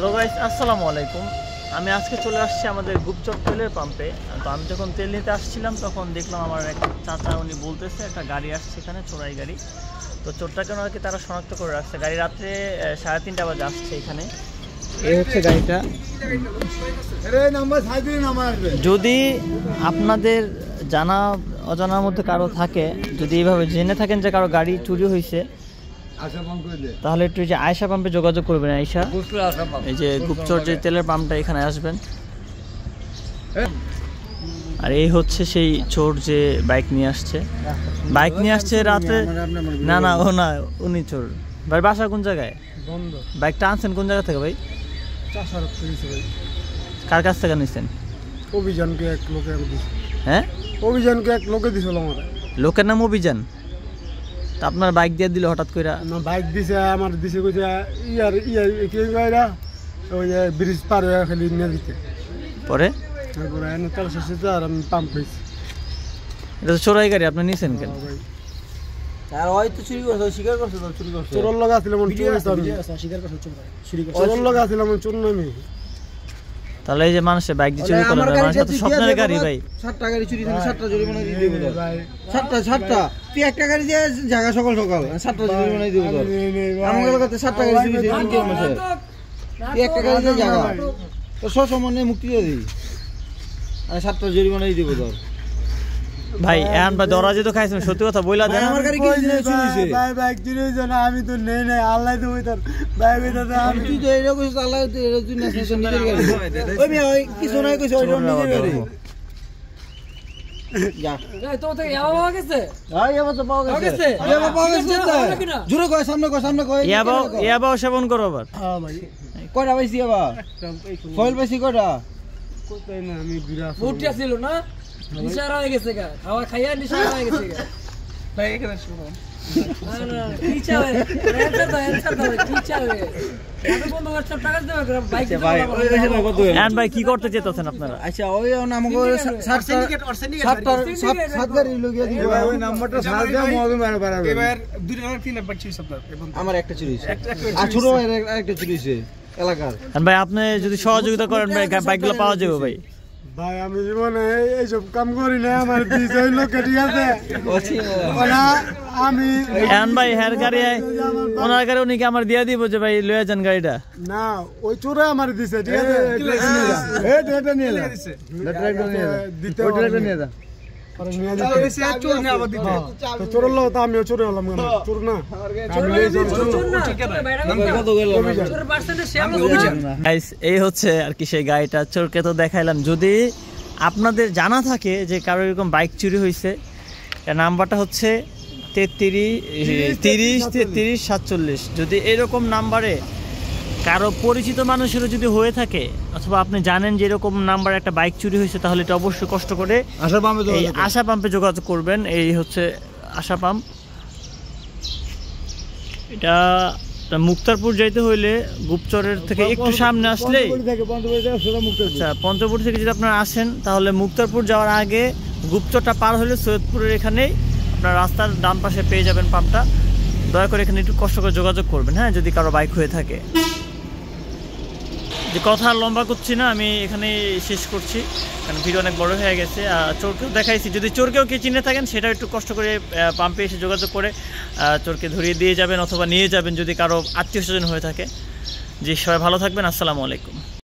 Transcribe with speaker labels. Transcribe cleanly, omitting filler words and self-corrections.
Speaker 1: Hello guys, আসসালামু আলাইকুম। আমি আজকে চলে আসছি আমাদের গুপচর তেলের পাম্পে। তো আমি যখন তেল নিতে আসছিলাম তখন দেখলাম আমার এক চাচা, উনি বলতেছে একটা গাড়ি আসছে এখানে, চোরাই গাড়ি। তো চোরটাকে ওনাকে তারা শনাক্ত করে রাখছে। গাড়ি রাত্রে 3:30 বাজে আসছে এখানে। এই হচ্ছে গাড়িটা। যদি আপনাদের জানা অজানার মধ্যে কারো থাকে, যদি এইভাবে জেনে থাকেন যে কারো গাড়ি চুরি হয়েছে, তাহলে একটু যে আয়শা পাম্পে যোগাযোগ করবেন। আয়শা, এই যে গুপচর যে তেলের পাম্পটা, এখানে আসবেন। আর এই হচ্ছে সেই চোর যে বাইক নিয়ে আসছে রাতে। না না, ও না, উনি চোর। ভাই বাসা কোন জায়গায়? বাইকটা আনছেন কোন জায়গা থেকে ভাই? কার কাছ থেকে নিচ্ছেন?
Speaker 2: অভিযানকে এক লোকে দিছে।
Speaker 1: হ্যাঁ,
Speaker 2: অভিযানকে এক লোকে দিছিল আমার।
Speaker 1: লোকের নাম অভিযান? তা আপনার বাইক দিয়ে দিল হঠাৎ করে?
Speaker 2: না, বাইক দিছে আমার, দিছে কইছে ইয়ার ইয়ার কি কইরা ওই যে ব্রিজ পার হয়ে খালি নিয়ে দিতে।
Speaker 1: পরে
Speaker 2: তারপরে এনে তেল শেষে আর আমি পাম্প পেয়েছি।
Speaker 1: এটা তো চোরাই গাড়ি, আপনি নিছেন কেন?
Speaker 3: আর ওই তো চুরি করছে, স্বীকার করছে তো চুরি করছে।
Speaker 2: চোরের লগা ছিল মন, চুরি করছে,
Speaker 3: স্বীকার করছে চুরি করছে।
Speaker 2: চোরের লগা ছিল মন, চোর নামি।
Speaker 1: তাহলে এই যে মানুষের বাইক দিয়ে চুরি করলেন, মানুষের তো স্বপ্নের গাড়ি ভাই।
Speaker 3: 7টা গাড়ি চুরি করে 7টা জরিমানা দিয়ে দেব ভাই। 7টা তুই একটা গাড়ি দিয়ে জায়গা সকাল 7টা জরিমানা দিয়ে দেব। আমার কাছে 7টা গাড়ি চুরি হয়েছে কি মাসে। তুই একটা গাড়ি দিয়ে জায়গা তো সসম্মানে মুক্তি দিয়ে দিই, আর 7টা জরিমানা দিয়ে দেব তোর
Speaker 1: ভাই। এখন ভাই দরাজি তো খাইছেন, সত্যি কথা বইলা দেন।
Speaker 3: আমার গাড়ি কি চুরি হয়েছে
Speaker 2: ভাই বাইক চুরি হইছে না, আমি তো নেই নাই, আল্লাহ তো হইতার ভাই হইতার। আমি
Speaker 3: তুই তো এরকম কইছিস, আল্লাহ তো এরকম তুই না নিজের গাড়ি। ওই মিয়া ওই কিছু নাই কইছে, ওই নিজের গাড়ি। যা
Speaker 4: এই তো থেকে ইয়াবা পাওয়া গেছে।
Speaker 3: আই এবার তো পাওয়া গেছে। ইয়াবা পাওয়া গেছে তো জোরে কয়, সামনে কয়।
Speaker 1: ইয়াবাও সেবন করো আবার?
Speaker 2: হ্যাঁ ভাই।
Speaker 3: কয়টা পাইছি ইয়াবা? ফয়েল পাইছি কয়টা?
Speaker 2: কোথায় না, আমি বিরাট
Speaker 4: বুটিয়া ছিল না, নিশারা হয়ে গেছে গা, খাওয়া খাইয়া নিশারা হয়ে গেছে গা ভাই। এখানে শুনো না কি চাবে, অ্যানসার দাও কি চাবে। আমি বন্ধ করতে টাকা দেব করে বাইক
Speaker 3: ভাই ওই রইছে না কত।
Speaker 1: এখন ভাই কি করতে চেয়েছেন আপনারা?
Speaker 3: আচ্ছা ওই আমাকে 7 গাড়ি লগিয়ে দিও ভাই। ওই নাম্বারটা সার্চ দাও, মোবাইল মারা পারাবে।
Speaker 2: এবার 2 টাকা 3 নাম্বার ছিল আপনার।
Speaker 3: আমার একটা চুরি হইছে, আর ছোট একটা চুরি হইছে এলাকার।
Speaker 1: এখন ভাই আপনি যদি সহযোগিতা করেন ভাই, বাইকগুলো পাওয়া যাবে ভাই।
Speaker 2: ভাই আমি জীবনে এইসব কাম করি না, আমার বিজয় লোক ঠিক আছে। আমি
Speaker 1: এখন ভাই হের গাড়ি, ওনার গাড়ি উনি কি আমার দিয়ে দিব যে ভাই লয়ে যান গাড়িটা?
Speaker 2: না, ওই চোরে আমার দিছে, ঠিক আছে। এই ট্রাক্টর নিয়ে যা, ট্রাক্টর নিয়ে যা, দিতে ওই ট্রাক্টর নিয়ে যা। আরে নিয়ে যা, চোর নিয়ে আবার দিতে। তো চোরের লোক তো আমিও চোরে হলাম কেন? চোর না আমি, লই যাই চোর না।
Speaker 3: কত গেল
Speaker 4: তোর পার্সেন্টে শেয়ার অভিযান।
Speaker 1: গাইস, এই হচ্ছে আর কি সেই গাড়িটা। চোরকে তো দেখাইলাম। যদি আপনাদের জানা থাকে যে কারো এরকম বাইক চুরি হয়েছে, নাম্বারটা হচ্ছে 30-33-47। যদি এরকম নাম্বারে কারো পরিচিত মানুষেরও যদি হয়ে থাকে, অথবা আপনি জানেন যে এরকম নাম্বার একটা বাইক চুরি হয়েছে, তাহলে এটা অবশ্যই কষ্ট করে আশা পাম্পে যোগাযোগ করবেন। এই হচ্ছে আশা পাম্প। এটা মুক্তারপুর যাইতে হইলে গুপচরের থেকে একটু সামনে আসলে, আচ্ছা পঞ্চপুর থেকে যদি আপনারা আসেন, তাহলে মুক্তারপুর যাওয়ার আগে গুপচরটা পার হলে সৈয়দপুরের এখানেই আপনার রাস্তার ডান পাশে পেয়ে যাবেন পাম্পটা। দয়া করে এখানে একটু কষ্ট করে যোগাযোগ করবেন, হ্যাঁ, যদি কারো বাইক হয়ে থাকে। যে কথা লম্বা করছি না, আমি এখানে শেষ করছি, কারণ ভিডিও অনেক বড় হয়ে গেছে। চোরকেও দেখাইছি, যদি চোরকেও কে চিনে থাকেন সেটাও একটু কষ্ট করে পাম্পে এসে যোগাযোগ করে চোরকে ধরিয়ে দিয়ে যাবেন, অথবা নিয়ে যাবেন যদি কারো আত্মীয় স্বজন হয়ে থাকে। জি, সবাই ভালো থাকবেন। আসসালামু আলাইকুম।